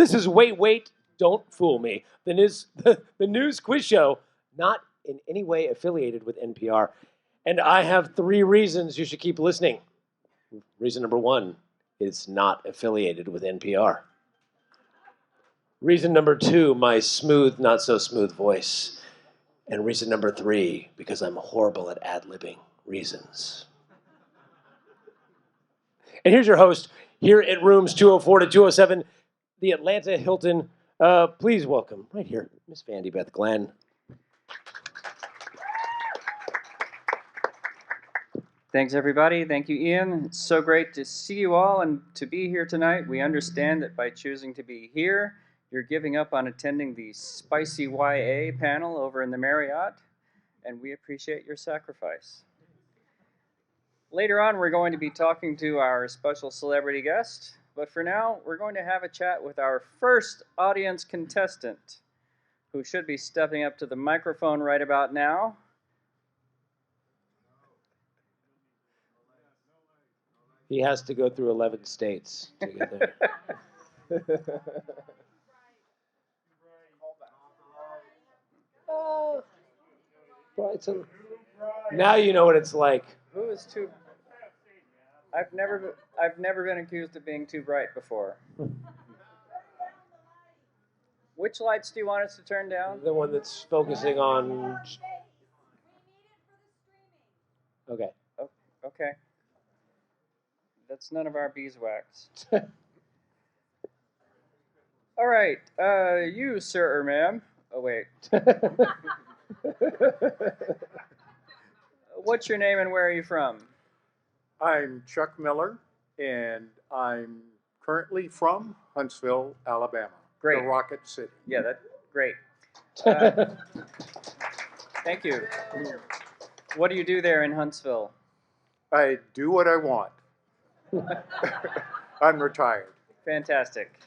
This is Wait, Don't Fool Me, the news quiz show, not in any way affiliated with NPR. And I have 3 reasons you should keep listening. Reason number 1, it's not affiliated with NPR. Reason number 2, my smooth, not so smooth voice. And reason number 3, because I'm horrible at ad-libbing reasons. And here's your host, here at rooms 204 to 207, the Atlanta Hilton. Please welcome, right here, Miss Vandy, Beth Glenn. Thanks, everybody. Thank you, Ian. It's so great to see you all and to be here tonight. We understand that by choosing to be here, you're giving up on attending the Spicy YA panel over in the Marriott, and we appreciate your sacrifice. Later on, we're going to be talking to our special celebrity guest, but for now, we're going to have a chat with our first audience contestant, who should be stepping up to the microphone right about now. He has to go through 11 states to get there. Brighton. Now you know what it's like. Who is too? I've never been accused of being too bright before. Which lights do you want us to turn down? The one that's focusing on. Okay. Oh, okay. That's none of our beeswax. All right, you, sir or ma'am. Oh, wait. What's your name and where are you from? I'm Chuck Miller, and I'm currently from Huntsville, Alabama. Great. The Rocket City. Yeah, that's great. Thank you. What do you do there in Huntsville? I do what I want. I'm retired. Fantastic.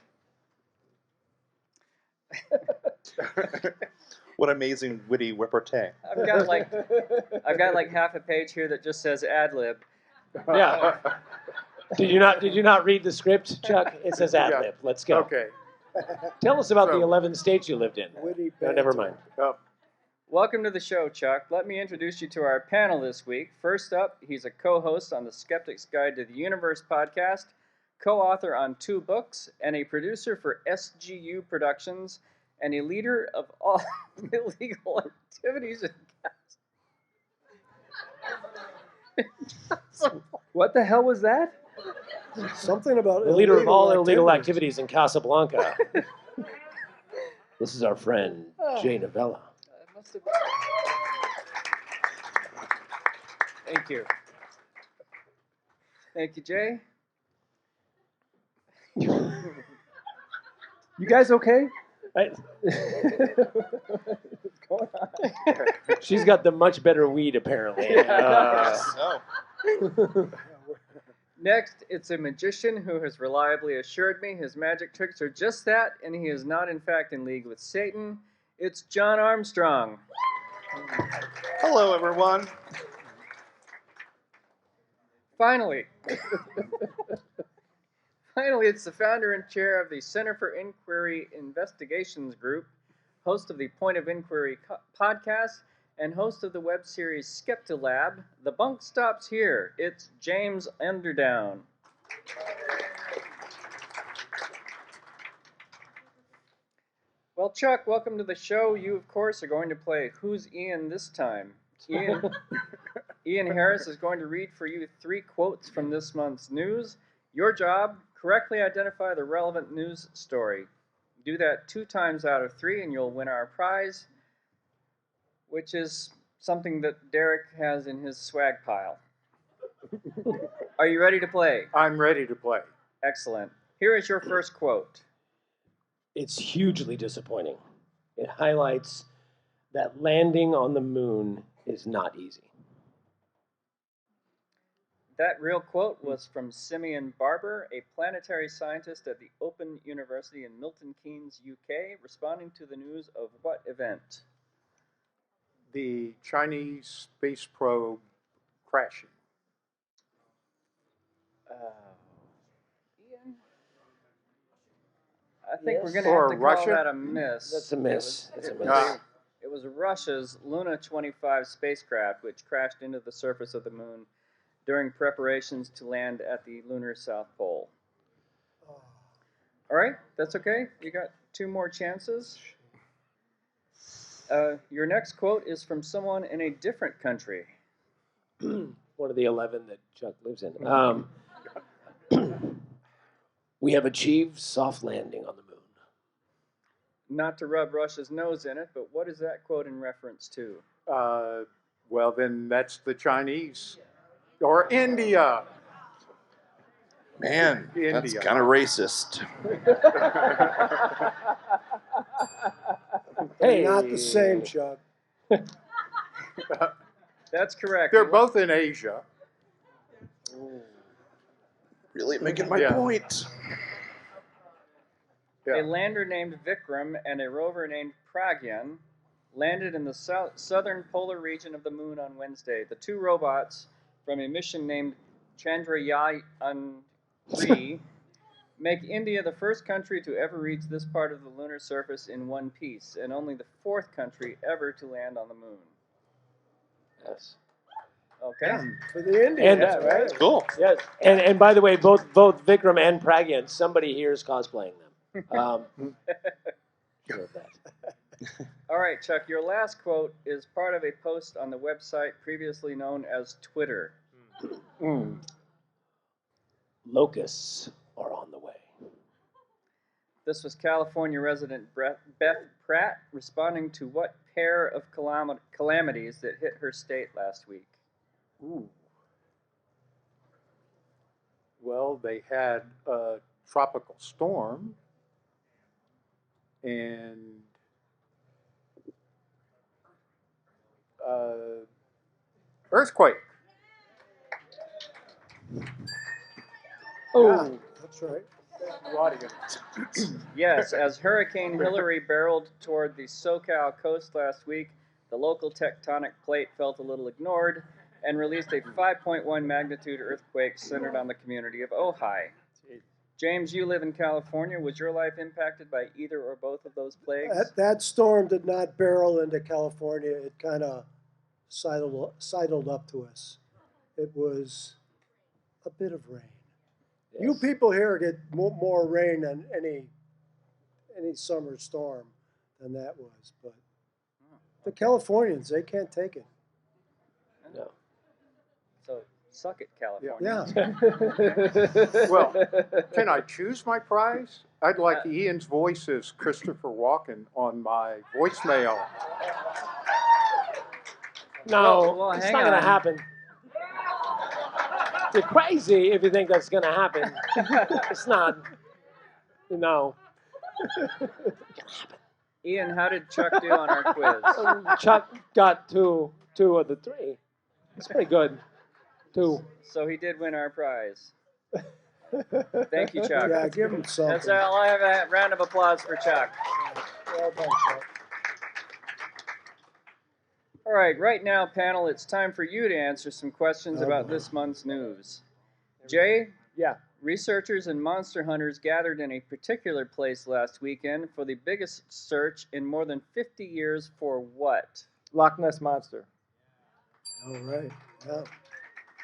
What amazing witty repartee. I've got like half a page here that just says ad lib. Yeah. Did you not read the script, Chuck? It says ad lib. Let's go. Okay. Tell us about the 11 states you lived in. No, never mind. Welcome to the show, Chuck. Let me introduce you to our panel this week. First up, he's a co-host on the Skeptics Guide to the Universe podcast, co-author on 2 books, and a producer for SGU Productions, and a leader of all illegal activities in What the hell was that? Something about the leader of all illegal activities in Casablanca. This is our friend, Jay Novella. Thank you. Thank you, Jay. You guys okay? What's going on? She's got the much better weed, apparently. Next, it's a magician who has reliably assured me his magic tricks are just that, and he is not, in fact, in league with Satan. It's John Armstrong. Hello, everyone. Finally, it's the founder and chair of the Center for Inquiry Investigations Group, host of the Point of Inquiry podcast, and host of the web series Skeptilab. The bunk stops here. It's James Underdown. Well, Chuck, welcome to the show. You, of course, are going to play Who's Ian this time? Ian Harris is going to read for you 3 quotes from this month's news. Your job, correctly identify the relevant news story. Do that 2 times out of 3 and you'll win our prize, which is something that Derek has in his swag pile. Are you ready to play? I'm ready to play. Excellent. Here is your first quote. It's hugely disappointing. It highlights that landing on the moon is not easy. That real quote was from Simeon Barber, a planetary scientist at the Open University in Milton Keynes, UK, responding to the news of what event? The Chinese space probe crashing. Ian? I think we're Yes. going to have Or to Russia? call that a miss. That's a miss. That's a It miss. was, it was Russia's Luna 25 spacecraft, which crashed into the surface of the moon during preparations to land at the lunar South Pole. All right, that's okay. You got 2 more chances. Your next quote is from someone in a different country. One of the 11 that Chuck lives in. We have achieved soft landing on the moon. Not to rub Russia's nose in it, but what is that quote in reference to? Well, then that's the Chinese. Or India. Man, that's India. kind of racist. Hey. Not the same, Chuck. That's correct. They're both in Asia. Really making my Yeah. point. Yeah. A lander named Vikram and a rover named Pragyan landed in the southern polar region of the moon on Wednesday. The 2 robots from a mission named Chandrayaan-3 make India the first country to ever reach this part of the lunar surface in one piece, and only the 4th country ever to land on the moon. Yes. Okay. For the Indians, And, right? Cool. Yes. And by the way, both Vikram and Pragyan, somebody here is cosplaying them. Sure of that. All right, Chuck, your last quote is part of a post on the website previously known as Twitter. Locusts are on the way. This was California resident Beth Pratt responding to what pair of calamities that hit her state last week? Ooh. Well, they had a tropical storm and earthquake. Yeah, that's right. Yes, as Hurricane Hillary barreled toward the SoCal coast last week, the local tectonic plate felt a little ignored and released a 5.1 magnitude earthquake centered on the community of Ojai. James, you live in California. Was your life impacted by either or both of those plagues? That storm did not barrel into California. It kind of sidled up to us. It was a bit of rain. Yes. You people here get more rain than any summer storm than that was, but the Californians, they can't take it. No. So, suck it, California. Yeah. Well, can I choose my prize? I'd like Ian's voice as Christopher Walken on my voicemail. No, Well, it's hang not going to on. happen. You're crazy if you think that's going to happen. It's not. No. Ian, how did Chuck do on our quiz? Chuck got two of the 3. It's pretty good. 2. So he did win our prize. Thank you, Chuck. Yeah, give him something. That's all. I have a round of applause for Chuck. Well done, Chuck. All right now, panel, it's time for you to answer some questions Oh, about boy. this month's news. Jay, Yeah. researchers and monster hunters gathered in a particular place last weekend for the biggest search in more than 50 years for what? Loch Ness Monster. All right. Yeah.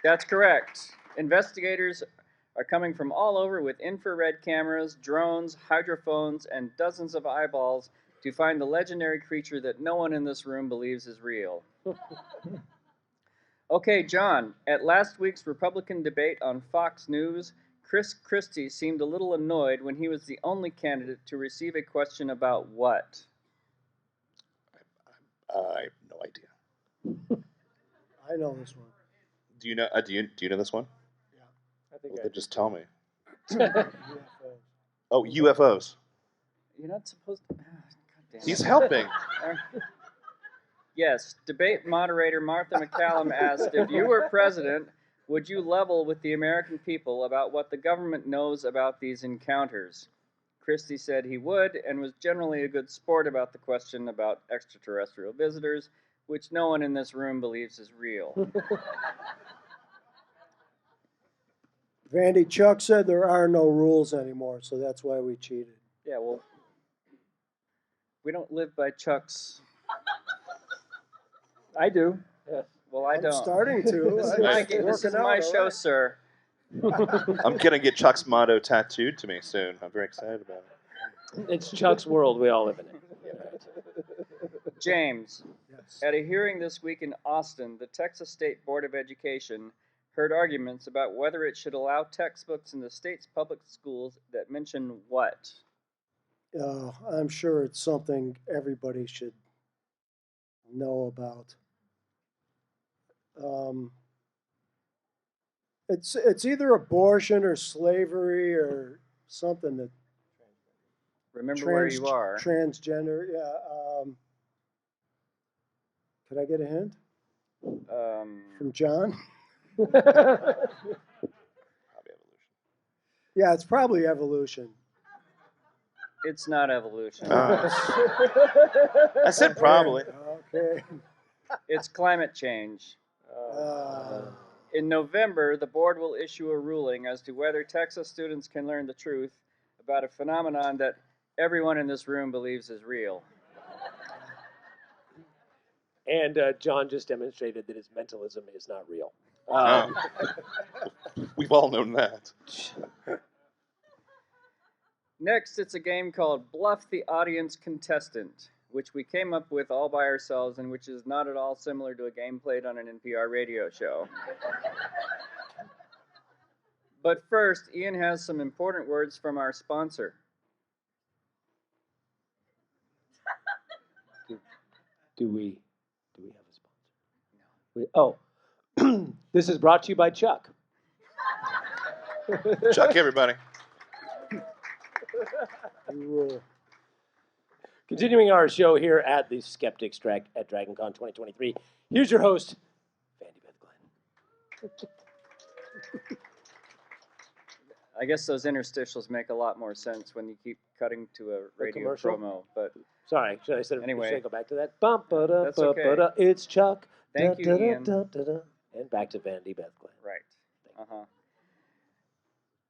That's correct. Investigators are coming from all over with infrared cameras, drones, hydrophones, and dozens of eyeballs to find the legendary creature that no one in this room believes is real. Okay, John, at last week's Republican debate on Fox News, Chris Christie seemed a little annoyed when he was the only candidate to receive a question about what? I have no idea. I know this one. Do you know? Do you know this one? I think Well, I then just tell me. UFOs. Oh, UFOs. You're not supposed to. God damn He's it. helping. Yes, debate moderator Martha McCallum asked, if you were president, would you level with the American people about what the government knows about these encounters? Christie said he would, and was generally a good sport about the question about extraterrestrial visitors, which no one in this room believes is real. Vandy, Chuck said there are no rules anymore, so that's why we cheated. Yeah, well, we don't live by Chuck's. I do. Yeah. Well, I I'm don't. starting to. This is It's my, working this is out my all show, right. sir. I'm gonna get Chuck's motto tattooed to me soon. I'm very excited about it. It's Chuck's world. We all live in it. James, Yes. at a hearing this week in Austin, the Texas State Board of Education heard arguments about whether it should allow textbooks in the state's public schools that mention what? I'm sure it's something everybody should know about. It's either abortion or slavery or something that Remember where you are. transgender. Yeah. Could I get a hint from John? Probably evolution. Yeah, it's probably evolution. It's not evolution. I said probably. Okay. It's climate change. In November, the board will issue a ruling as to whether Texas students can learn the truth about a phenomenon that everyone in this room believes is real. And John just demonstrated that his mentalism is not real. We've all known that. Next, it's a game called Bluff the Audience Contestant, which we came up with all by ourselves and which is not at all similar to a game played on an NPR radio show. But first, Ian has some important words from our sponsor. Do we have a sponsor? No. This is brought to you by Chuck. Chuck, everybody. Continuing our show here at the Skeptics track at DragonCon 2023. Here's your host, Vandy, Beth, Glenn. I guess those interstitials make a lot more sense when you keep cutting to a radio commercial? promo, but Sorry, should I say Anyway. should I go back to that? Bum, ba-da, That's ba, okay. ba-da, it's Chuck. Thank you, Da, da, Ian. da, da, da. And back to Vandy, Beth, Glenn. right.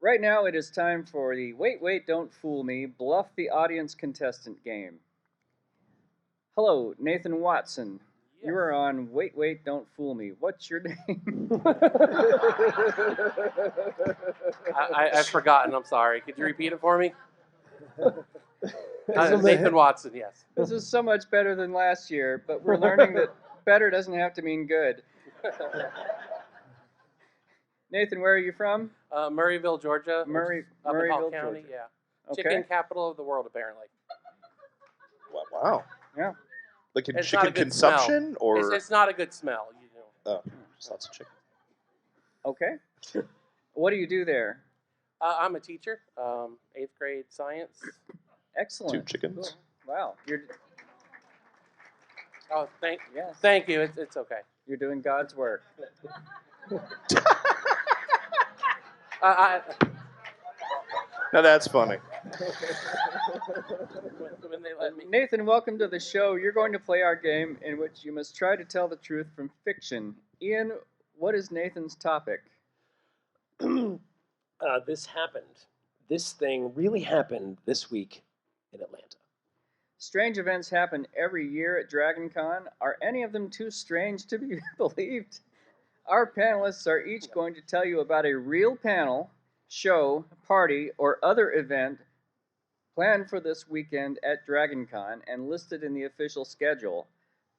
Right now, it is time for the Wait, Don't Fool Me, Bluff the Audience Contestant game. Hello, Nathan Watson. You are on Wait, Don't Fool Me. What's your name? I've forgotten. I'm sorry. Could you repeat it for me? Nathan Watson, yes. This is so much better than last year, but we're learning that better doesn't have to mean good. Nathan, where are you from? Murrayville, Georgia. Murrayville, Up in Hall County, Georgia. yeah. Okay. Chicken capital of the world, apparently. Wow. Yeah. Like in It's not a chicken good consumption, or It's not a good smell. You know. just lots of chicken. Okay. What do you do there? I'm a teacher, 8th grade science. Excellent. 2 chickens. Cool. Wow. Oh, Yes. thank you. It's okay. You're doing God's work. Now that's funny. When they let me. Nathan, welcome to the show. You're going to play our game in which you must try to tell the truth from fiction. Ian, what is Nathan's topic? This happened. This thing really happened this week in Atlanta. Strange events happen every year at DragonCon. Are any of them too strange to be believed? Our panelists are each going to tell you about a real panel, show, party, or other event planned for this weekend at DragonCon and listed in the official schedule.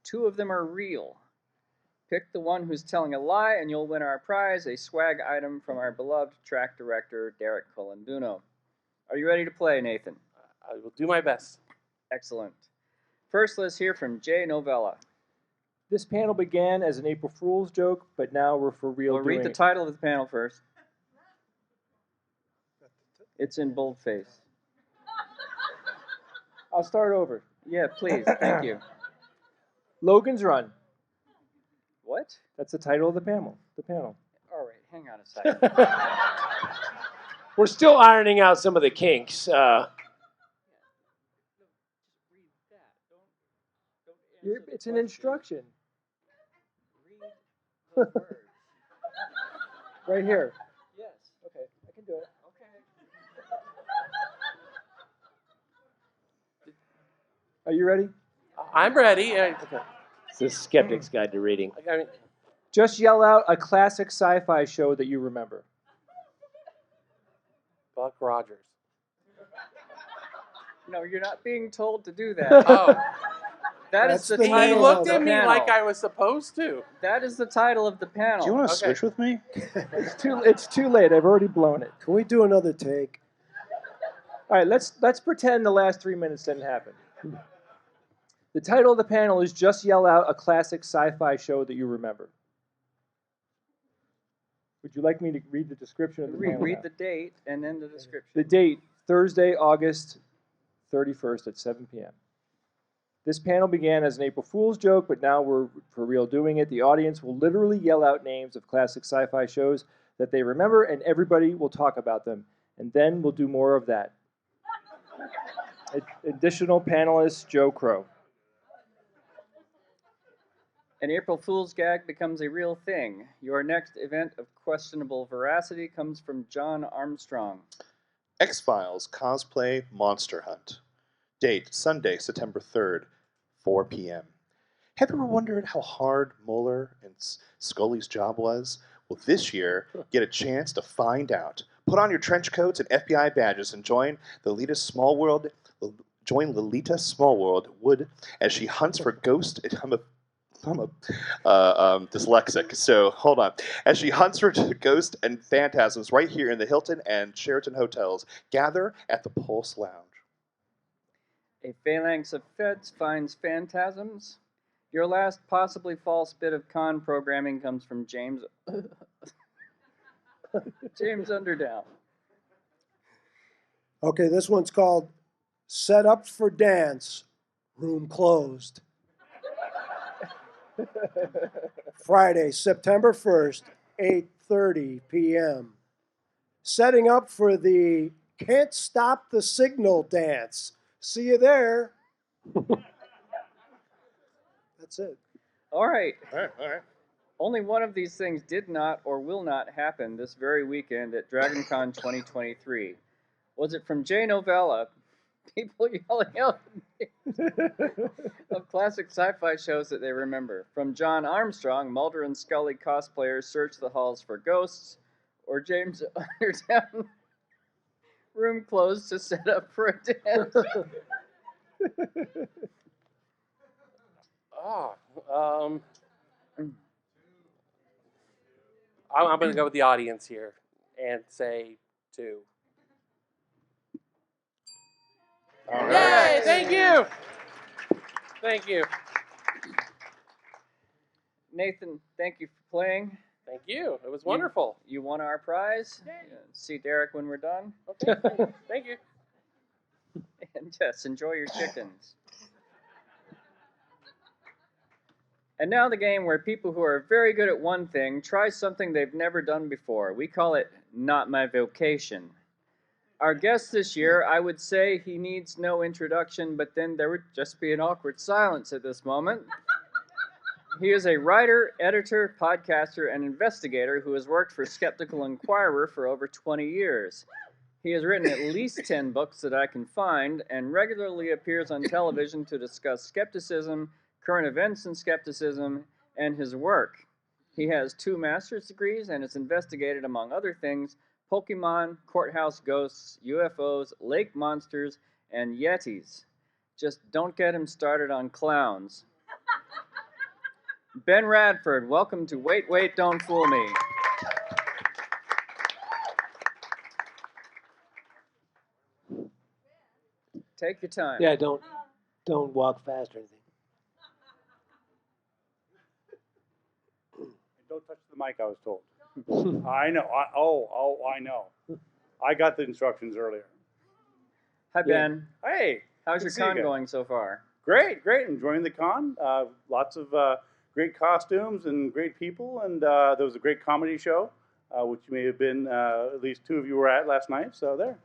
2 of them are real. Pick the one who's telling a lie and you'll win our prize, a swag item from our beloved track director, Derek Colanduno. Are you ready to play, Nathan? I will do my best. Excellent. First, let's hear from Jay Novella. This panel began as an April Fool's joke, but now we're for real We'll doing read the it. title of the panel first. It's in boldface. I'll start over. Yeah, please. Thank you. Logan's Run. What? That's the title of the panel. All right, hang on a second. We're still ironing out some of the kinks. It's an instruction. Read the words. Right here. Yes. Okay, I can do it. Okay. Are you ready? I'm ready. It's the Skeptic's Guide to Reading. I mean, Just yell out a classic sci-fi show that you remember. Buck Rogers. No, you're not being told to do that. Oh, That That's is the the he title name looked of the at me panel. like I was supposed to. That is the title of the panel. Do you want to Okay. switch with me? It's too late. I've already blown it. Can we do another take? All right, let's pretend the last 3 minutes didn't happen. The title of the panel is Just Yell Out a Classic Sci-Fi Show That You Remember. Would you like me to read the description of the panel? Read now? the date and then the description. The date, Thursday, August 31st at 7 p.m. This panel began as an April Fool's joke, but now we're for real doing it. The audience will literally yell out names of classic sci-fi shows that they remember, and everybody will talk about them. And then we'll do more of that. Additional panelist, Joe Crow. An April Fool's gag becomes a real thing. Your next event of questionable veracity comes from John Armstrong. X-Files Cosplay Monster Hunt. Date, Sunday, September 3rd, 4 p.m. Have you ever wondered how hard Mueller and Scully's job was? Well, this year, get a chance to find out. Put on your trench coats and FBI badges and join Lolita Smallwood Wood as she hunts for ghosts. I'm dyslexic, so hold on. As she hunts for ghosts and phantasms right here in the Hilton and Sheraton hotels, gather at the Pulse Lounge. A phalanx of feds finds phantasms. Your last possibly false bit of con programming comes from James Underdown. Okay, this one's called Set Up for Dance, Room Closed. Friday, September 1st, 8:30 p.m. Setting up for the Can't Stop the Signal dance. See you there. That's it. All right. All right. Only one of these things did not or will not happen this very weekend at DragonCon 2023. Was it from Jay Novella, people yelling out of classic sci-fi shows that they remember? From John Armstrong, Mulder and Scully cosplayers search the halls for ghosts? Or James Underdown, room closed to set up for a dance? I'm going to go with the audience here and say 2. All right. Yay! Thank you. Thank you. Nathan, thank you for playing. Thank you. It was wonderful. You won our prize. See Derek when we're done. Okay. Thank you. And yes, enjoy your chickens. And now the game where people who are very good at one thing try something they've never done before. We call it Not My Vocation. Our guest this year, I would say he needs no introduction, but then there would just be an awkward silence at this moment. He is a writer, editor, podcaster, and investigator who has worked for Skeptical Inquirer for over 20 years. He has written at least 10 books that I can find and regularly appears on television to discuss skepticism, current events in skepticism, and his work. He has 2 master's degrees and has investigated, among other things, Pokemon, courthouse ghosts, UFOs, lake monsters, and Yetis. Just don't get him started on clowns. Ben Radford, welcome to Wait, Wait, Don't Fool Me. Take your time. Yeah, don't walk fast or anything. Don't touch the mic, I was told. I know. I know. I got the instructions earlier. Hi, Ben. Hey, How's good your to see you con again. going so far? Great. Enjoying the con. Lots of great costumes and great people. And there was a great comedy show, which you may have been, at least 2 of you were at last night. So there.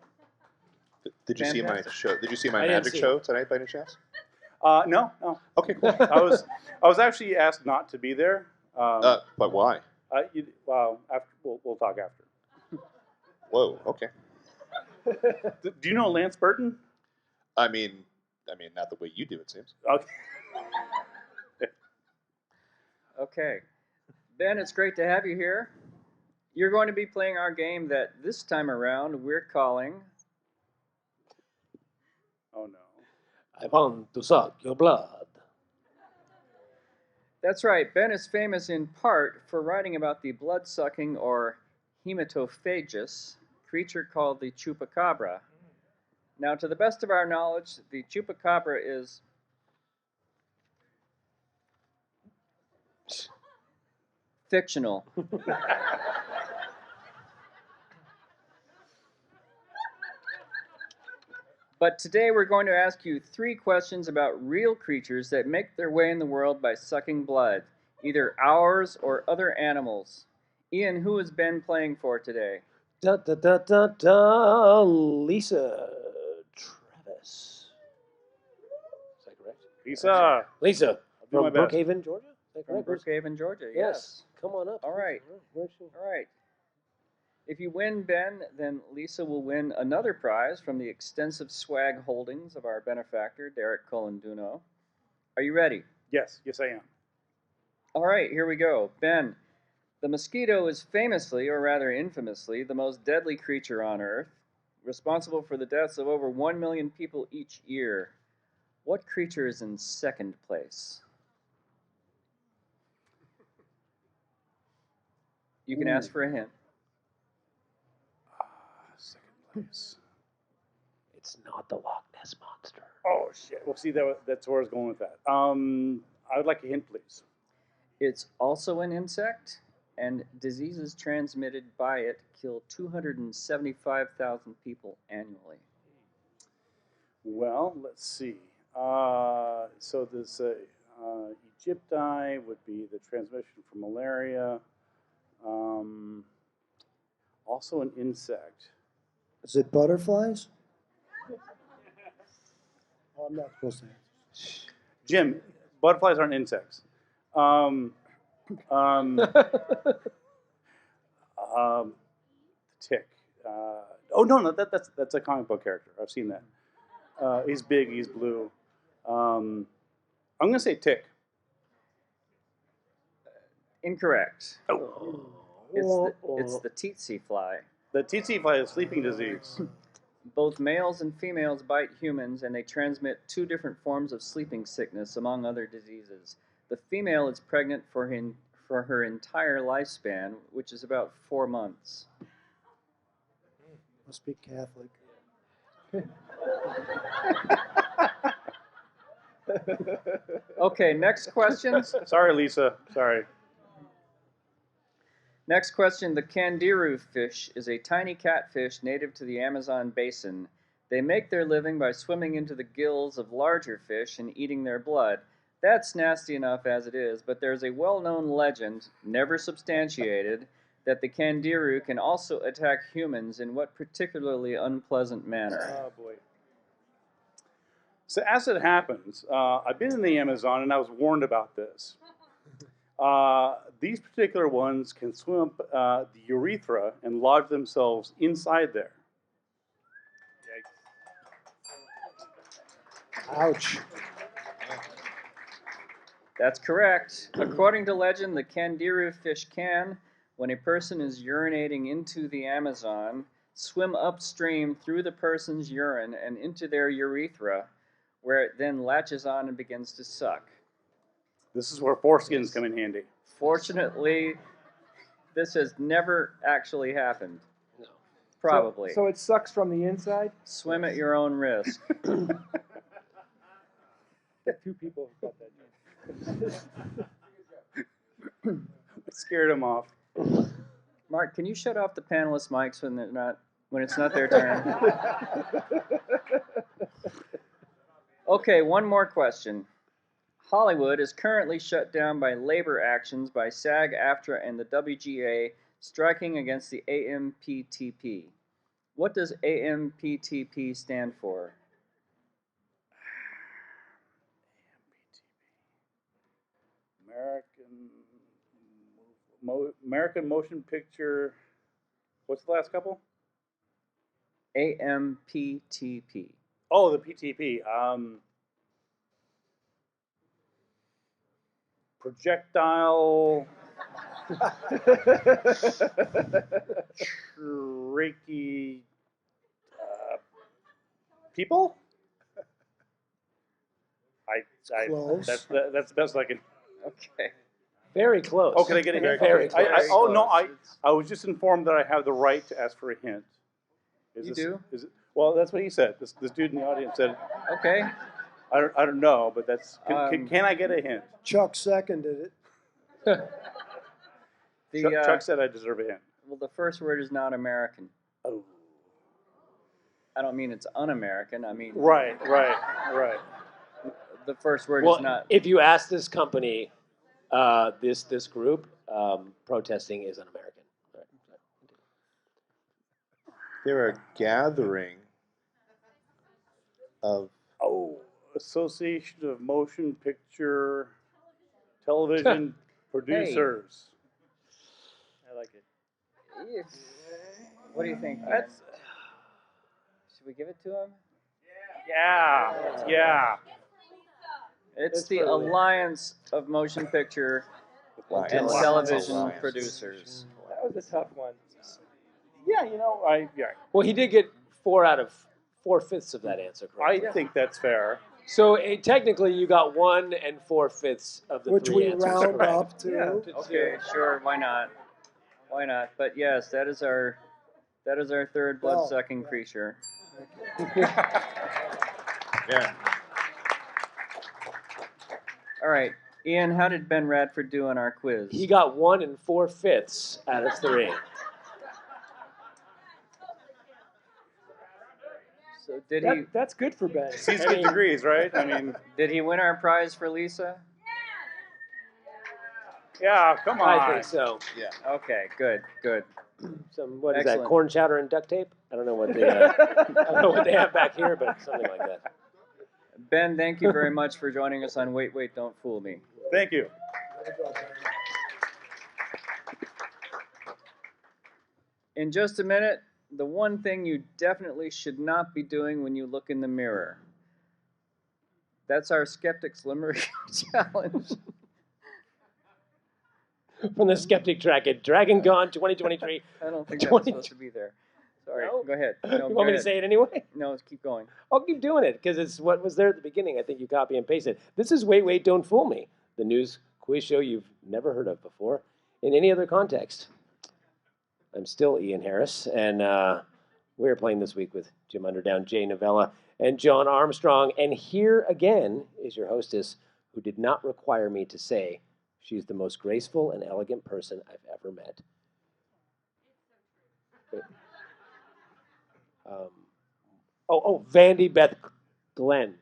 Did you see my Fantastic. show? Did you see my I didn't magic see show tonight by any chance? No. Okay, cool. I was actually asked not to be there. But why? Well, after, we'll talk after. Whoa. Okay. Do you know Lance Burton? I mean, I mean, not the way you do, it seems. Okay. Okay. Ben, it's great to have you here. You're going to be playing our game that this time around we're calling... Oh, no. I want to suck your blood. That's right. Ben is famous in part for writing about the blood-sucking or hematophagous creature called the chupacabra. Now, to the best of our knowledge, the chupacabra is fictional. But today we're going to ask you 3 questions about real creatures that make their way in the world by sucking blood, either ours or other animals. Ian, who has Ben playing for today? Da da da da da. Lisa Travis. Is that correct? Lisa. Lisa do my from best. Brookhaven, Georgia. Is that From correct? Brookhaven, Georgia. Yes. Come on up. All right. Where's she? All right. If you win, Ben, then Lisa will win another prize from the extensive swag holdings of our benefactor, Derek Colanduno. Are you ready? Yes, I am. All right, here we go. Ben, the mosquito is famously, or rather infamously, the most deadly creature on Earth, responsible for the deaths of over 1 million people each year. What creature is in second place? You can ask for a hint. Second place. It's not the Loch Ness Monster. Oh, shit. Well, see, that's where I was going with that. I would like a hint, please. It's also an insect, and diseases transmitted by it kill 275,000 people annually. Well, let's see. So this Egypti would be the transmission from malaria. Also an insect. Is it butterflies? Oh, I'm not supposed to answer. Jim, butterflies aren't insects. Tick. Oh no, that's a comic book character. I've seen that. He's big. He's blue. I'm gonna say tick. Incorrect. Oh, It's the tsetse fly. the tsetse fly is sleeping disease. Both males and females bite humans, and they transmit 2 different forms of sleeping sickness, among other diseases. The female is pregnant for her entire lifespan, which is about 4 months. Must be Catholic. Okay, next question. Sorry, Lisa. Sorry. Next question. The candiru fish is a tiny catfish native to the Amazon basin. They make their living by swimming into the gills of larger fish and eating their blood. That's nasty enough as it is, but there's a well-known legend, never substantiated, that the candiru can also attack humans in what particularly unpleasant manner? Oh boy. So as it happens, I've been in the Amazon and I was warned about this. These particular ones can swim up the urethra and lodge themselves inside there. Ouch. That's correct. According to legend, the candiru fish can, when a person is urinating into the Amazon, swim upstream through the person's urine and into their urethra, where it then latches on and begins to suck. This is where foreskins come in handy. Fortunately, this has never actually happened. No. Probably. So it sucks from the inside? Swim at your own risk. 2 people have got that. Scared them off. Mark, can you shut off the panelists' mics when it's not their turn? Okay, one more question. Hollywood is currently shut down by labor actions by SAG-AFTRA and the WGA striking against the AMPTP. What does AMPTP stand for? American Motion Picture. What's the last couple? AMPTP. Oh, the PTP. projectile, tricky people. Close. That's the best I can. Okay. Very close. Oh, can I get a hint? Very I, close. oh no, I was just informed that I have the right to ask for a hint. You do? Is it? Well, that's what he said. This dude in the audience said. Okay. I don't know, but that's. Can I get a hint? Chuck seconded it. Chuck said I deserve a hint. Well, the first word is not American. Oh. I don't mean it's un-American. I mean Right. the first word Well, is not. if you ask this company, this group, protesting is un-American. Right. They're a gathering of Association of Motion Picture Television Producers. I like it. What do you think, Ian? Should we give it to him? Yeah. It's the Alliance of Motion Picture and Television Producers. That was a tough one. Yeah, Well, he did get 4 out of 4/5 of that answer correct. I think that's fair. So technically, you got 1 4/5 of the Which 3 we answers round correct. up to. To Okay, sure, why not? Why not? But yes, that is our third blood-sucking creature. yeah. All right, Ian, how did Ben Radford do on our quiz? He got 1 4/5 out of 3. So did he? That's good for Ben. He's good degrees, right? I mean, Did he win our prize for Lisa? yeah. Come on. I think so. Yeah. Okay, good. Some what is that? Excellent. Corn chowder and duct tape? I don't know what they. I don't know what they have back here, but something like that. Ben, thank you very much for joining us on Wait, Don't Fool Me. Thank you. In just a minute, the one thing you definitely should not be doing when you look in the mirror. That's our Skeptics Limerick Challenge. From the Skeptic Track at Dragon Con 2023. I don't think that was supposed to be there. Sorry, No? go ahead. No, You want me to say it anyway? No, keep going. I'll keep doing it because it's what was there at the beginning. I think you copy and paste it. This is Wait, Don't Fool Me, the news quiz show you've never heard of before in any other context. I'm still Ian Harris, and we're playing this week with Jim Underdown, Jay Novella, and John Armstrong. And here again is your hostess, who did not require me to say she's the most graceful and elegant person I've ever met. Vandy Beth Glenn.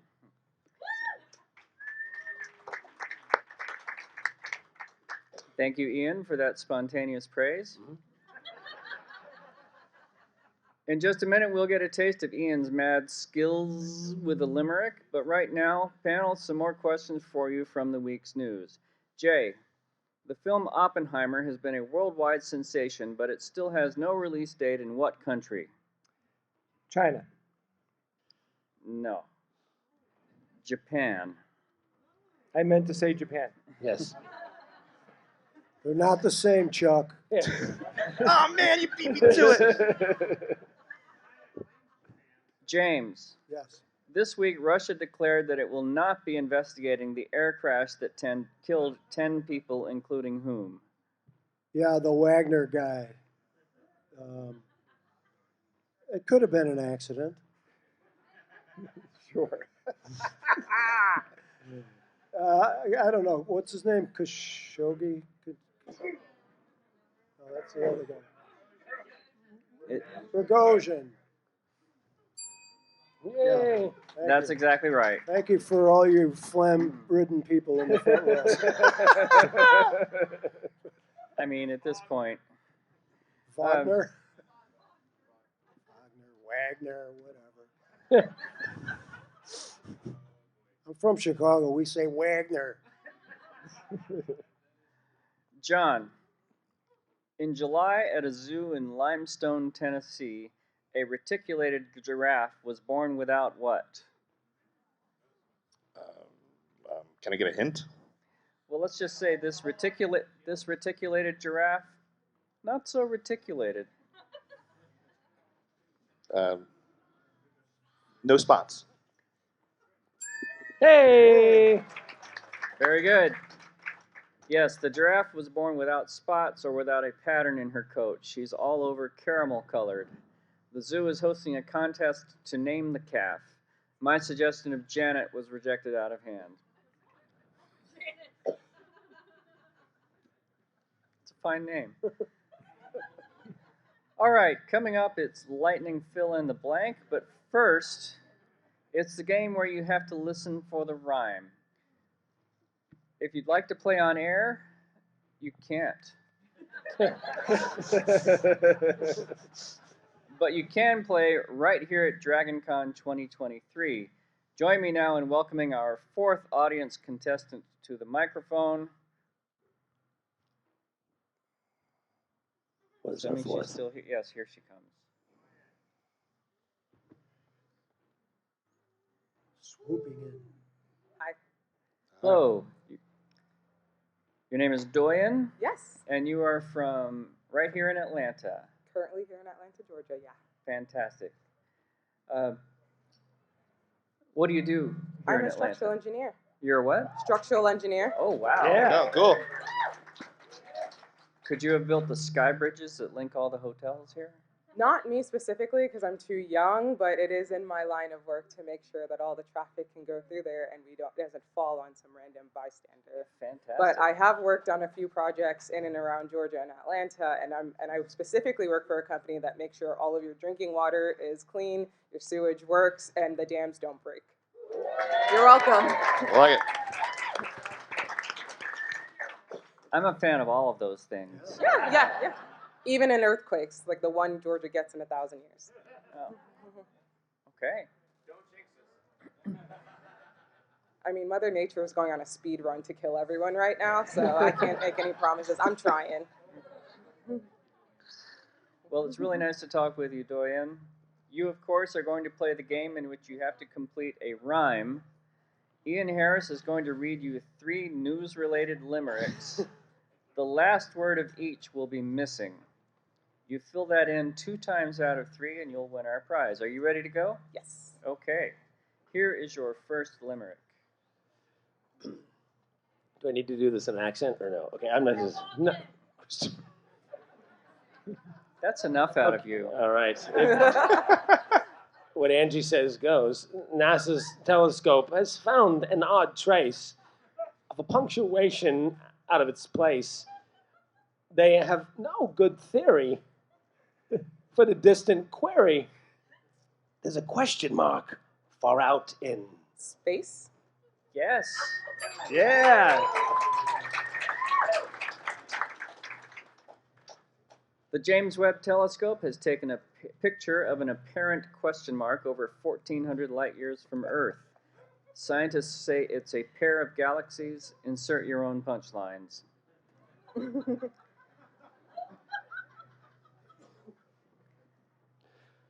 Thank you, Ian, for that spontaneous praise. Mm-hmm. In just a minute, we'll get a taste of Ian's mad skills with a limerick. But right now, panel, some more questions for you from the week's news. Jay, the film Oppenheimer has been a worldwide sensation, but it still has no release date in what country? China. No. Japan. I meant to say Japan. Yes. They're not the same, Chuck. Yeah. Oh man, you beat me to it. James. Yes. This week, Russia declared that it will not be investigating the air crash that killed 10 people, including whom? Yeah, the Wagner guy. It could have been an accident. Sure. I don't know. What's his name? Khashoggi? Oh, that's the other guy. Rogozhin. Yay. That's exactly right. Thank you for all you phlegm-ridden people in the front row. I mean, at this point, Wagner, Wagner, whatever. I'm from Chicago. We say Wagner. John, in July at a zoo in Limestone, Tennessee, a reticulated giraffe was born without what? Can I get a hint? well, let's just say this reticulated giraffe, not so reticulated. No spots. Hey! Very good. Yes, the giraffe was born without spots or without a pattern in her coat. She's all over caramel colored. The zoo is hosting a contest to name the calf. My suggestion of Janet was rejected out of hand. It's a fine name. All right, coming up, it's lightning fill in the blank, but first, it's the game where you have to listen for the rhyme. If you'd like to play on air, you can't. But you can play right here at DragonCon 2023. Join me now in welcoming our fourth audience contestant to the microphone. What is our Assuming fourth? she's still here. Yes, here she comes. Swooping in. Hello. Your name is Doyen, Yes, and you are from right here in Atlanta. currently here in Atlanta, Georgia, yeah. Fantastic. What do you do here I'm in a Atlanta? structural engineer. You're a what? Structural engineer. Oh, wow. Yeah. Oh, cool. Could you have built the sky bridges that link all the hotels here? Not me specifically because I'm too young, but it is in my line of work to make sure that all the traffic can go through there and it doesn't fall on some random bystander. Fantastic. But I have worked on a few projects in and around Georgia and Atlanta, and I specifically work for a company that makes sure all of your drinking water is clean, your sewage works, and the dams don't break. You're welcome. I like it. I'm a fan of all of those things. Yeah. Even in earthquakes, like the one Georgia gets in 1,000 years. Oh. Okay. I mean, Mother Nature is going on a speed run to kill everyone right now, so I can't make any promises. I'm trying. Well, it's really nice to talk with you, Doyen. You, of course, are going to play the game in which you have to complete a rhyme. Ian Harris is going to read you 3 news-related limericks. The last word of each will be missing. You fill that in 2 times out of 3, and you'll win our prize. Are you ready to go? Yes. Okay. Here is your first limerick. Do I need to do this in an accent or no? Okay, I'm not just. No. That's enough out of you. All right. What Angie says goes. NASA's telescope has found an odd trace of a punctuation out of its place. They have no good theory for the distant query. There's a question mark far out in Space? Yes. Yeah. The James Webb Telescope has taken a picture of an apparent question mark over 1,400 light years from Earth. Scientists say it's a pair of galaxies. Insert your own punchlines.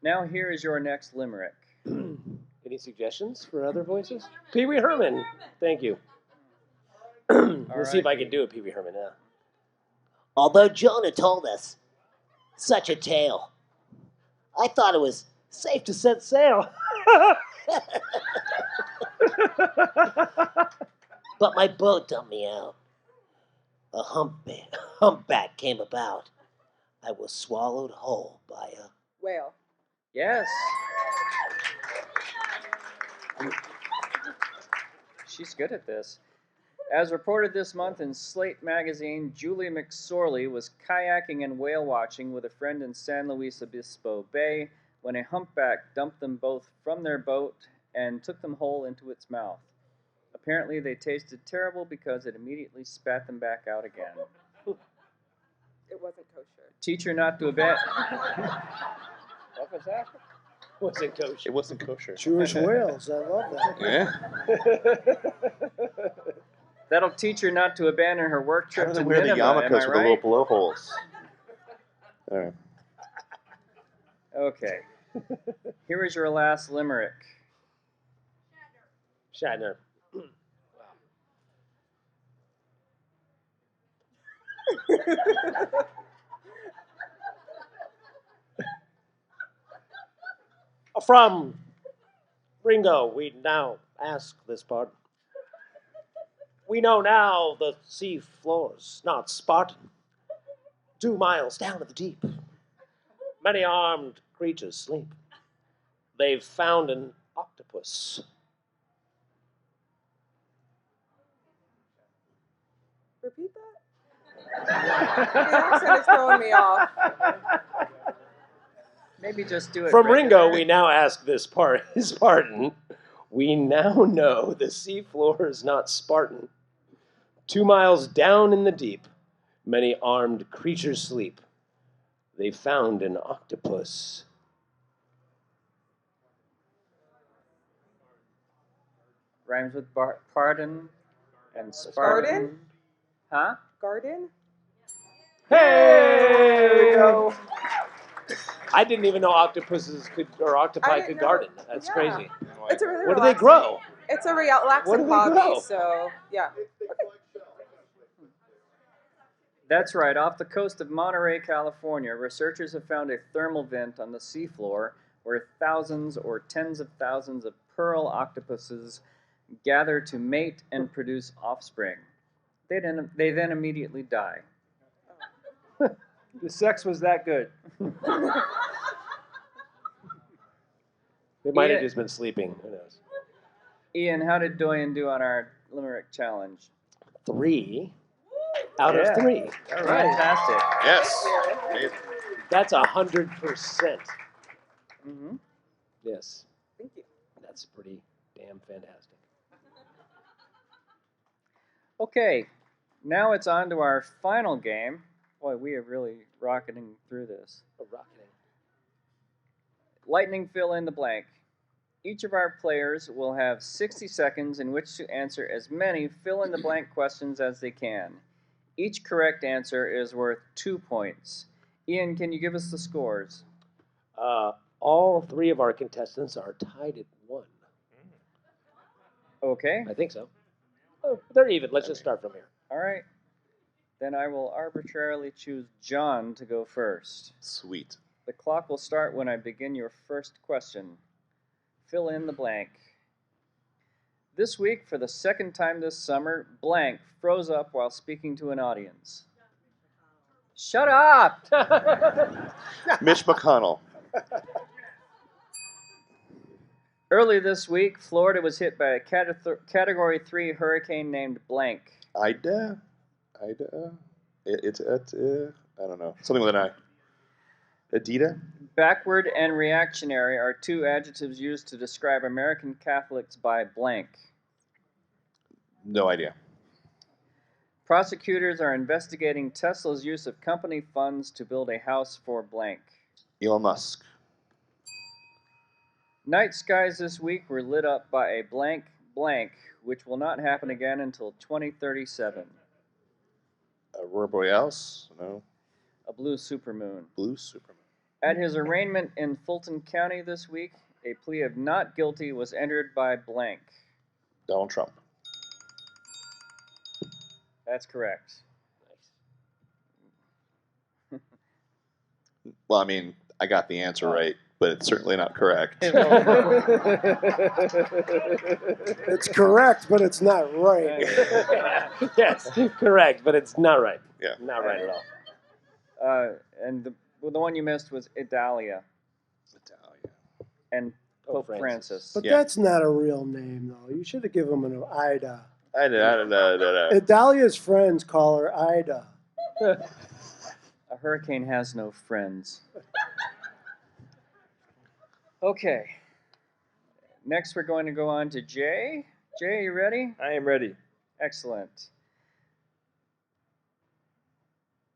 Now here is your next limerick. Any suggestions for other voices? Pee Wee Herman. Thank you. Let's see if I can do it, Pee Wee Herman. Yeah. Although Jonah told us such a tale, I thought it was Safe to set sail. but my boat dumped me out. A humpback came about. I was swallowed whole by a Whale. Yes. She's good at this. As reported this month in Slate magazine, Julie McSorley was kayaking and whale watching with a friend in San Luis Obispo Bay when a humpback dumped them both from their boat and took them whole into its mouth. Apparently, they tasted terrible because it immediately spat them back out again. It wasn't kosher. Teacher not to abandon. What was that? Wasn't kosher. It wasn't kosher. Jewish whales, I love that. Yeah. That'll teach her not to abandon her work How trip do to they wear the Nineveh, am I yarmulkes with the right? little blowholes? All right. Okay. Here is your last limerick. Shatner. From Ringo, we now ask this part. We know now the sea floor's not Spartan. 2 miles down in the deep, many armed creatures sleep. They've found an octopus. Repeat that? The accent is throwing me off. Maybe just do it. From regular. Ringo, we now ask this part. His pardon. We now know the seafloor is not Spartan. 2 miles down in the deep, many armed creatures sleep. They found an octopus. Rhymes with pardon and Spartan? Spartan. Huh? Garden? Hey! There we go. I didn't even know octopuses could, or octopi didn't could know. garden. That's Yeah. crazy. It's a really What do they relaxing- grow? It's a What do relaxing they hobby, grow? so yeah. That's right. Off the coast of Monterey, California, researchers have found a thermal vent on the seafloor where thousands or tens of thousands of pearl octopuses gather to mate and produce offspring. They then immediately die. The sex was that good. They might have Yeah. just been sleeping. Who knows? Ian, how did Doyen do on our limerick challenge? 3 out Yeah. of 3. All right. Fantastic. Yes. Amazing. That's 100%. Mm-hmm. Yes, Thank you. that's pretty damn fantastic. Okay, now it's on to our final game. Boy, we are really rocketing through this. Rocketing. Lightning fill in the blank. Each of our players will have 60 seconds in which to answer as many fill in the blank questions as they can. Each correct answer is worth 2 points. Ian, can you give us the scores? All 3 of our contestants are tied at 1. Okay, I think so. Oh, they're even. Let's just start from here. all right. Then I will arbitrarily choose John to go first. Sweet. The clock will start when I begin your first question. Fill in the blank. This week, for the second time this summer, blank froze up while speaking to an audience. Shut up! Mitch McConnell. Early this week, Florida was hit by a Category 3 hurricane named blank. Ida. It's I don't know. Something with an I. Adita. Backward and reactionary are 2 adjectives used to describe American Catholics by blank. No idea. Prosecutors are investigating Tesla's use of company funds to build a house for blank. Elon Musk. Night skies this week were lit up by a blank, which will not happen again until 2037. Aurora Borealis. No. A blue supermoon. Blue Superman. At his arraignment in Fulton County this week, a plea of not guilty was entered by blank. Donald Trump. That's correct. Well, I mean, I got the answer right, but it's certainly not correct. It's correct, but it's not right. Yes, correct, but it's not right. Yeah. Not right at all. And the one you missed was Idalia Italia. and Pope Francis. Francis. But Yeah. that's not a real name, though. You should have given him an Ida. I don't know. Idalia's friends call her Ida. A hurricane has no friends. Okay. Next, we're going to go on to Jay. Jay, are you ready? I am ready. Excellent.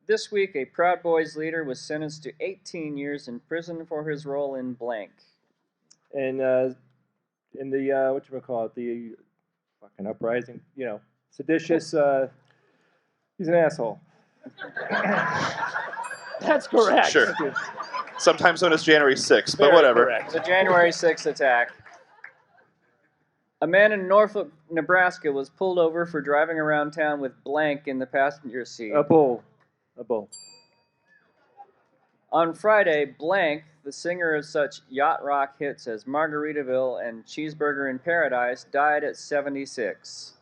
This week, a Proud Boys leader was sentenced to 18 years in prison for his role in blank. And in the whatchamacallit, the fucking uprising, seditious, he's an asshole. That's correct. Sure. Sometimes known as January 6th, but Very whatever. correct. The January 6th attack. A man in Norfolk, Nebraska was pulled over for driving around town with blank in the passenger seat. A bull. A bull. On Friday, Blank, the singer of such yacht rock hits as Margaritaville and Cheeseburger in Paradise, died at 76.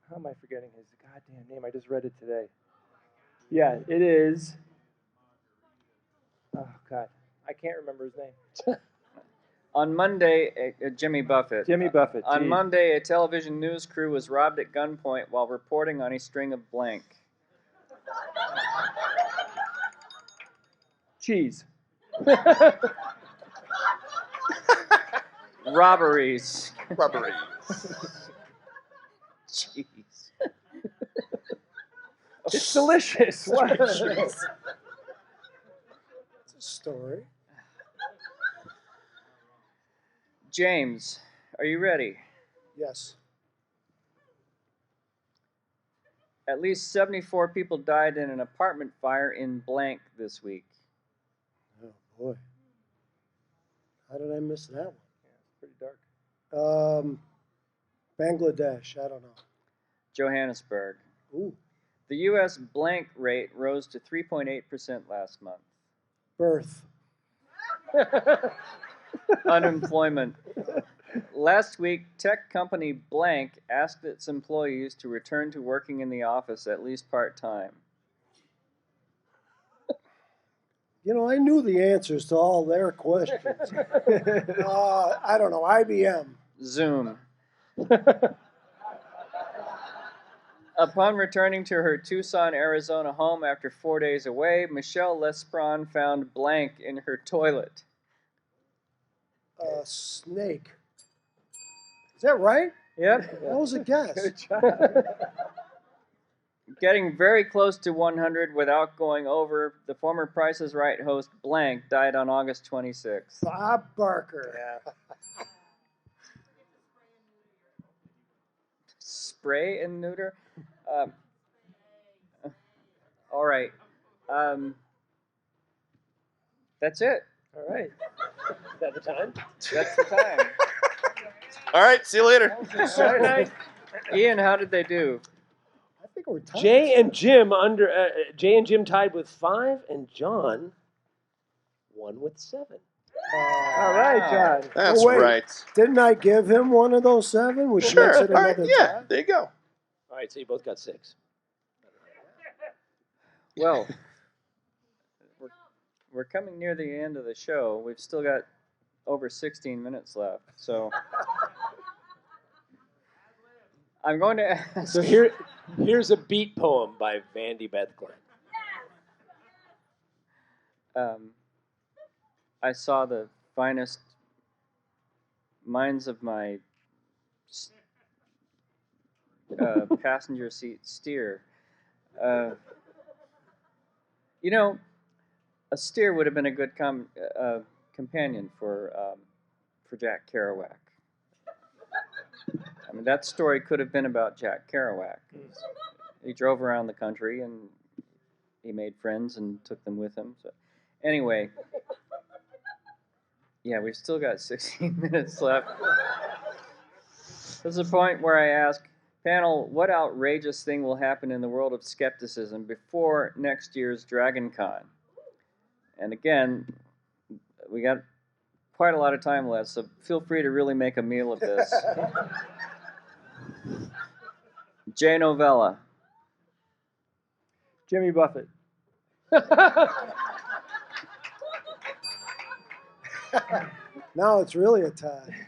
How am I forgetting his goddamn name? I just read it today. Yeah, it is. Oh, God. I can't remember his name. On Monday, Jimmy Buffett. Jimmy Buffett. On geez. Monday, a television news crew was robbed at gunpoint while reporting on a string of blank. Cheese. Robberies. Rubbery. Jeez. It's delicious. What? It's a story. James, are you ready? Yes. At least 74 people died in an apartment fire in blank this week. Oh, boy. How did I miss that one? Yeah, it's pretty dark. Bangladesh. I don't know. Johannesburg. Ooh. The U.S. blank rate rose to 3.8% last month. Birth. Unemployment. Last week, tech company blank asked its employees to return to working in the office at least part-time. You know, I knew the answers to all their questions. I don't know. IBM. Zoom. Upon returning to her Tucson, Arizona home after 4 days away, Michelle Lesbron found blank in her toilet. Snake. Is that right? Yep. That was a guess. Good job. Getting very close to 100 without going over, the former Price is Right host blank died on August 26th. Bob Barker. Yeah. Spray and neuter? All right. That's it. All right. Is that the time? That's the time. All right, see you later. Saturday night. Ian, how did they do? I think we're tied. Jay and Jim tied with 5, and John won with 7. All right, John. That's Oh, wait. right. Didn't I give him one of those 7, which Sure. makes it All right, another yeah, tie? there you go. All right, so you both got 6. Well, we're coming near the end of the show. We've still got over 16 minutes left. So I'm going to ask. So here's a beat poem by Vandy, Beth, Glenn. I saw the finest minds of my passenger seat steer. You know, a steer would have been a good companion for Jack Kerouac. I mean, that story could have been about Jack Kerouac. He drove around the country and he made friends and took them with him. So, anyway, yeah, we've still got 16 minutes left. This is the point where I ask, panel, what outrageous thing will happen in the world of skepticism before next year's Dragon Con? And again, we got quite a lot of time left, so feel free to really make a meal of this. Jay Novella. Jimmy Buffett. Now it's really a tie.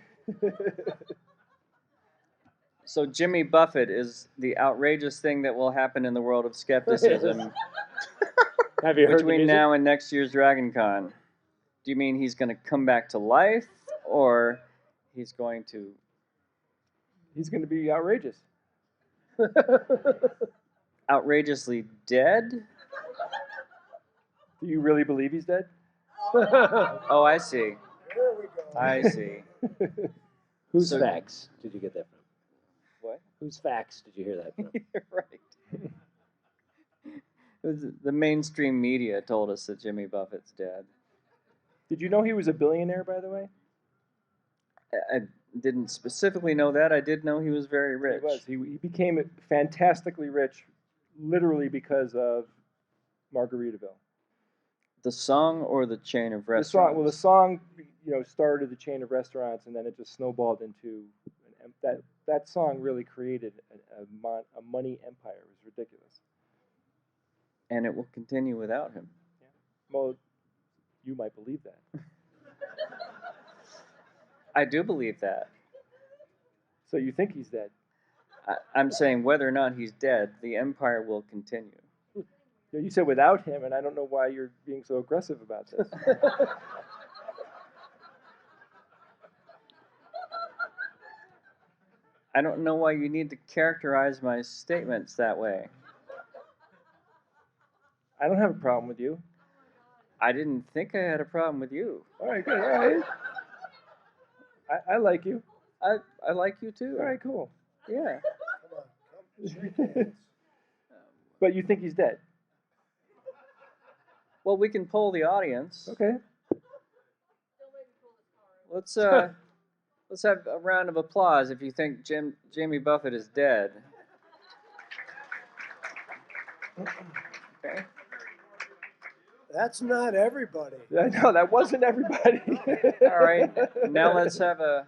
So Jimmy Buffett is the outrageous thing that will happen in the world of skepticism Have you heard the between music? now and next year's Dragon Con. Do you mean he's going to come back to life, or he's going to... He's going to be outrageous. outrageously dead? Do you really believe he's dead? Oh, I see. There we go. I see. Whose So- facts did you get that from? What? Whose facts did you hear that from? You're right. It was the mainstream media told us that Jimmy Buffett's dead. Did you know he was a billionaire, by the way? I didn't specifically know that. I did know he was very rich. He was. He became fantastically rich, literally because of Margaritaville. The song or the chain of The restaurants? song, well, the song, started the chain of restaurants, and then it just snowballed into that song really created a money empire. It was ridiculous. And it will continue without him. Yeah. Well, you might believe that. I do believe that. So you think he's dead? I'm saying whether or not he's dead, the empire will continue. You said without him, and I don't know why you're being so aggressive about this. I don't know why you need to characterize my statements that way. I don't have a problem with you. I didn't think I had a problem with you. All right, good. All right. I like you. I like you too. All right, cool. Yeah. But you think he's dead? Well, we can poll the audience. Okay. Let's have a round of applause if you think Jimmy Buffett is dead. Okay. That's not everybody. No, that wasn't everybody. All right. Now let's have a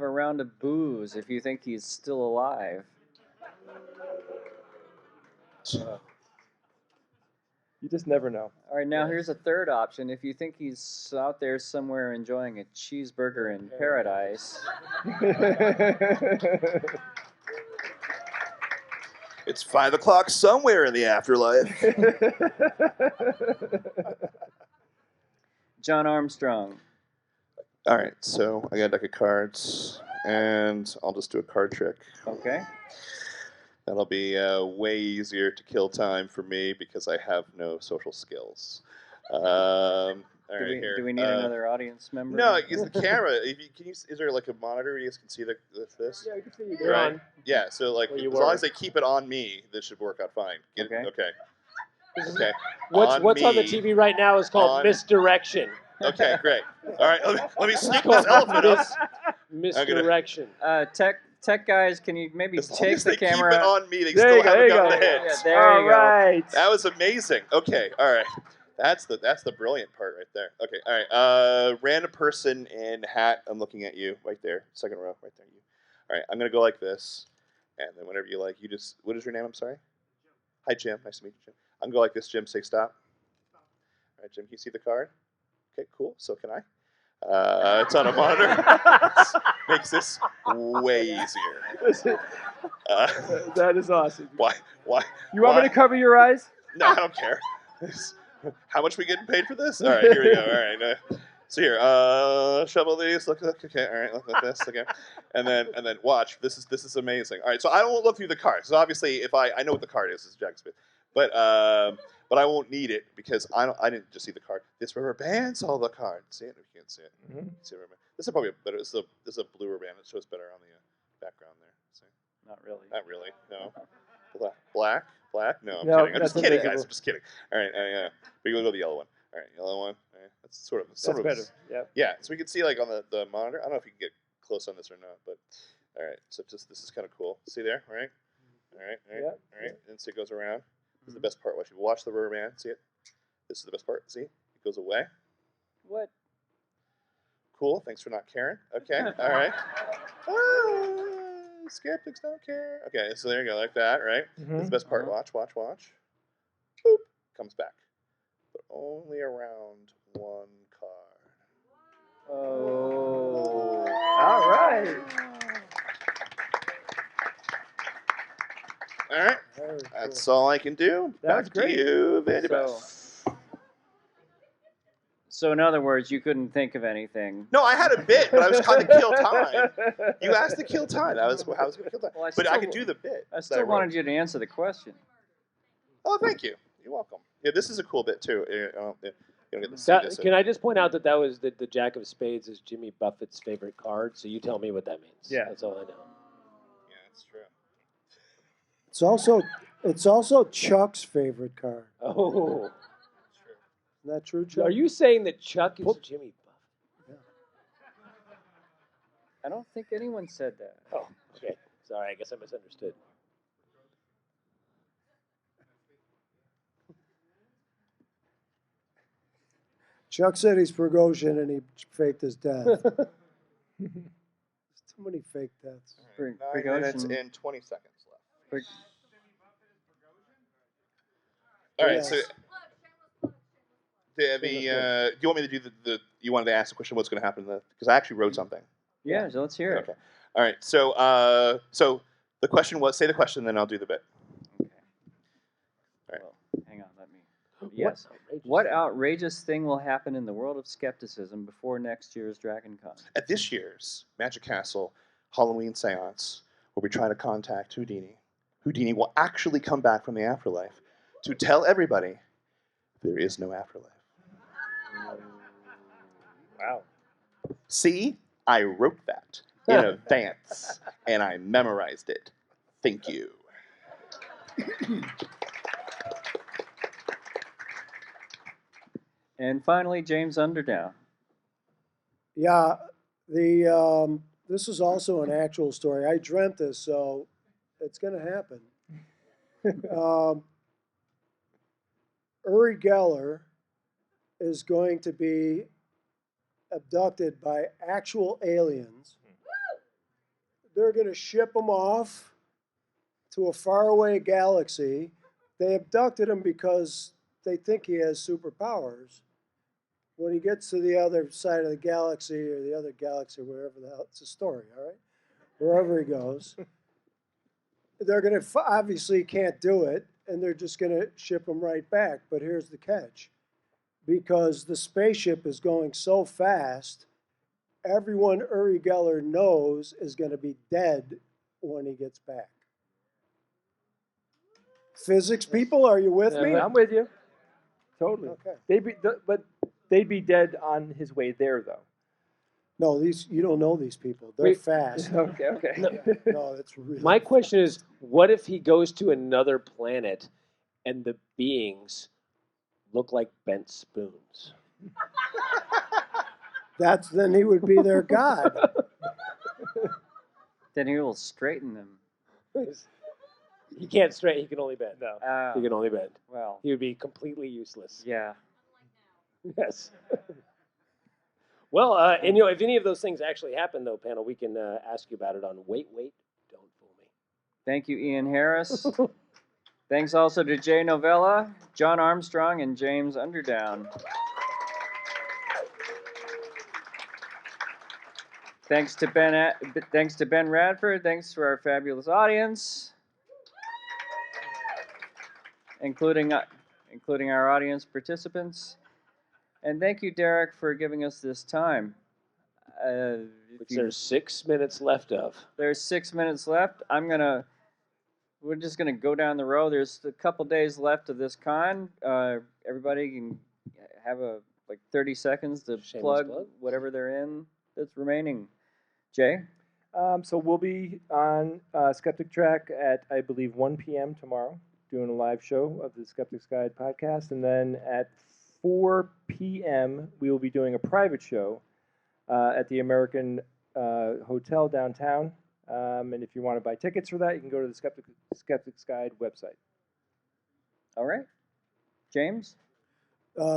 round of boos if you think he's still alive. You just never know. All right, now here's a third option. If you think he's out there somewhere enjoying a cheeseburger in paradise. It's 5 o'clock somewhere in the afterlife. John Armstrong. All right, so I got a deck of cards, and I'll just do a card trick. Okay. That'll be way easier to kill time for me because I have no social skills. Do we need another audience member? No, is the camera? Is there like a monitor you guys can see this? Yeah, I can see you. You're on. Yeah, so like as long as they keep it on me, this should work out fine. Okay. Okay. What's on the TV right now is called misdirection. Okay, great. All right, let me sneak this elephant up. Misdirection. Tech guys, can you maybe take the camera? Keep it on me. They still haven't gotten the hit. Yeah, there you go. That was amazing. Okay, all right. That's the brilliant part right there. Okay, all right. Random person in hat. I'm looking at you right there. Second row, right there. You. All right. I'm gonna go like this, and then whenever you like, you just. What is your name? I'm sorry. Hi, Jim. Nice to meet you, Jim. I'm gonna go like this. Jim, say stop. All right, Jim. Can you see the card? Okay, cool. So can I? It's on a monitor. Makes this way easier. That is awesome. Why? You want me to cover your eyes? No, I don't care. How much we getting paid for this? All right, here we go. All right. So here, shovel these. Look. Okay. All right. Look like this. Okay. And then watch. This is amazing. All right. So I don't look through the cards. So obviously, if I know what the card is, it's Jack Smith. But I won't need it because I didn't just see the card. This rubber band's all the cards. See it? If you can't see it. Mm-hmm. See rubber band. This is probably better. This is a blue rubber band. It shows better on the background there. See? Not really. Not really. No. Black. No, I'm No, kidding. I'm just kidding, guys. I'm just kidding. All right. Yeah. But you'll go the yellow one. All right. Yellow one. All right. That's sort of. That's better. Yeah. Yeah. So we can see like on the monitor. I don't know if you can get close on this or not, but all right. So just this is kind of cool. See there, right? All right. Yeah. All right. And so it goes around. This is the best part. Watch the rubber band. See it? This is the best part. See? It goes away. What? Cool. Thanks for not caring. Okay. All right. Skeptics don't care. Okay, so there you go, like that, right? Mm-hmm. That's the best part. Watch. Boop. Comes back. But only around one card. Oh. All right. All right. That's all I can do. That's great. To you, Vandy Beth. So in other words, you couldn't think of anything. No, I had a bit, but I was trying to kill time. You asked to kill time. I was going to kill time. Well, I could do the bit. I still wanted you to answer the question. Oh, thank you. You're welcome. Yeah, this is a cool bit, too. You don't get to see this. Can I just point out that was the Jack of Spades is Jimmy Buffett's favorite card, so you tell me what that means. Yeah. That's all I know. Yeah, that's true. It's also Chuck's favorite card. Oh. Isn't that true, Chuck? Are you saying that Chuck is Jimmy Buffett? Yeah. I don't think anyone said that. Oh, okay. Sorry, I guess I misunderstood. Chuck said he's Prigozhin and he faked his death. Too many fake deaths. 9 minutes and 20 seconds left. All right, Yes. so do you want me to do you wanted to ask the question what's going to happen because I actually wrote something. Yeah, so let's hear it. Okay. All right. So the question was, say the question, then I'll do the bit. Okay. All right. Well, hang on, let me. Yes. What outrageous thing will happen in the world of skepticism before next year's Dragon Con? At this year's Magic Castle Halloween seance, where we try to contact Houdini, Houdini will actually come back from the afterlife to tell everybody there is no afterlife. Wow. See, I wrote that in advance, and I memorized it. Thank you. And finally, James Underdown. Yeah, this is also an actual story. I dreamt this, so it's going to happen. Uri Geller is going to be abducted by actual aliens. They're going to ship him off to a faraway galaxy. They abducted him because they think he has superpowers. When he gets to the other side of the galaxy or the other galaxy, wherever the hell, it's a story, all right? Wherever he goes, they're going to obviously can't do it, and they're just going to ship him right back. But here's the catch. Because the spaceship is going so fast, everyone Uri Geller knows is going to be dead when he gets back. Physics people, are you with me? I'm with you. Totally. Okay. But they'd be dead on his way there, though. No, you don't know these people. They're fast. Okay. No, that's really. My question is, what if he goes to another planet and the beings look like bent spoons? Then he would be their god. Then he will straighten them. He can't straight. He can only bend. No, Ah, he can only bend. well, He would be completely useless. yeah. Yes. Well, and if any of those things actually happen, though, panel, we can ask you about it on Wait, Don't Fool Me. Thank you, Ian Harris. Thanks also to Jay Novella, John Armstrong, and James Underdown. Thanks to Ben Radford. Thanks to our fabulous audience, including our audience participants. And thank you, Derek, for giving us this time. Which there's 6 minutes left of. There's 6 minutes left. We're just gonna go down the row. There's a couple days left of this con. Everybody can have 30 seconds to plug whatever they're in that's remaining. Jay? So we'll be on Skeptrack at, I believe, 1 p.m. tomorrow, doing a live show of the Skeptics Guide podcast. And then at 4 p.m., we will be doing a private show at the American Hotel downtown. And if you want to buy tickets for that, you can go to the Skeptics Guide website. All right. James?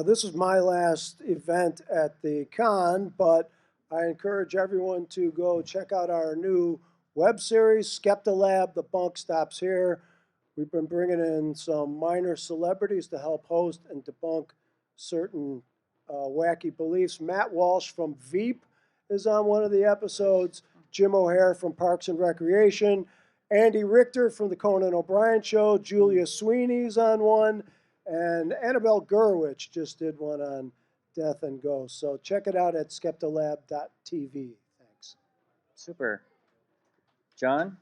This is my last event at the con, but I encourage everyone to go check out our new web series, Skeptalab, The Bunk Stops Here. We've been bringing in some minor celebrities to help host and debunk certain wacky beliefs. Matt Walsh from Veep is on one of the episodes. Jim O'Hare from Parks and Recreation. Andy Richter from the Conan O'Brien Show. Julia Sweeney's on one. And Annabelle Gurwitch just did one on Death and Ghosts. So check it out at skeptalab.tv. Thanks. Super. John?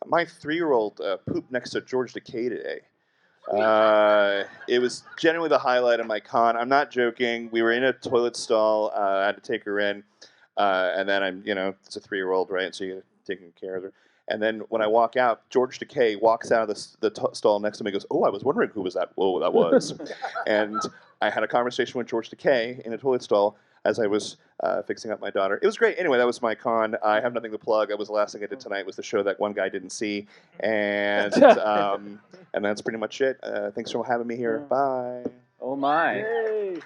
My 3-year-old pooped next to George Takei today. It was genuinely the highlight of my con. I'm not joking. We were in a toilet stall. I had to take her in. And then it's a 3-year-old, right? So you're taking care of her. And then when I walk out, George Takei walks out of the stall next to me and goes, "Oh, I was wondering who that was." And I had a conversation with George Takei in a toilet stall as I was fixing up my daughter. It was great. Anyway, that was my con. I have nothing to plug. That was the last thing I did tonight was the show that one guy didn't see. And and that's pretty much it. Thanks for having me here. Bye. Oh, my. Yay.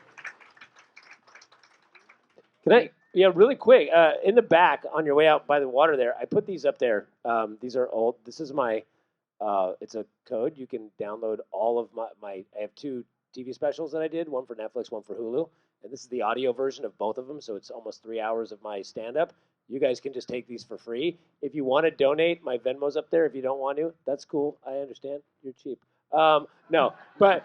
Can I? Yeah, really quick. In the back, on your way out by the water there, I put these up there. These are old. This is my. It's a code. You can download all of my. I have 2 TV specials that I did. One for Netflix, one for Hulu, and this is the audio version of both of them. So it's almost 3 hours of my stand-up. You guys can just take these for free. If you want to donate, my Venmo's up there. If you don't want to, that's cool. I understand. You're cheap. No, but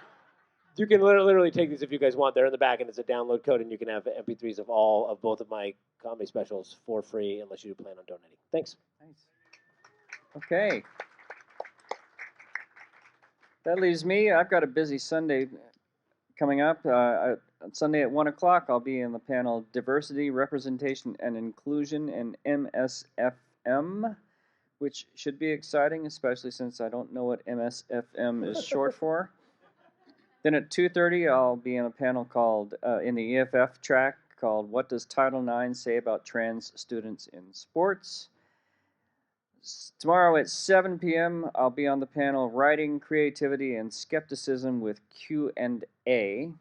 you can literally take these if you guys want. They're in the back, and it's a download code, and you can have MP3s of both of my comedy specials for free, unless you plan on donating. Thanks. Nice. Okay. That leaves me. I've got a busy Sunday coming up. On Sunday at 1 o'clock, I'll be in the panel Diversity, Representation, and Inclusion in MSFM, which should be exciting, especially since I don't know what MSFM is short for. Then at 2:30, I'll be in a panel called, in the EFF track, called What Does Title IX Say About Trans Students in Sports? Tomorrow at 7 p.m., I'll be on the panel Writing, Creativity, and Skepticism with Q&A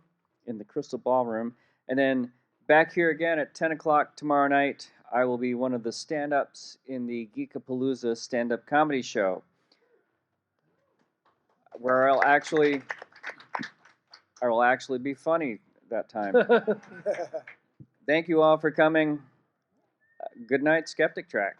in the Crystal Ballroom. And then back here again at 10 o'clock tomorrow night, I will be one of the stand-ups in the Geekapalooza stand-up comedy show, where I will actually be funny that time. Thank you all for coming. Good night, Skeptic Track.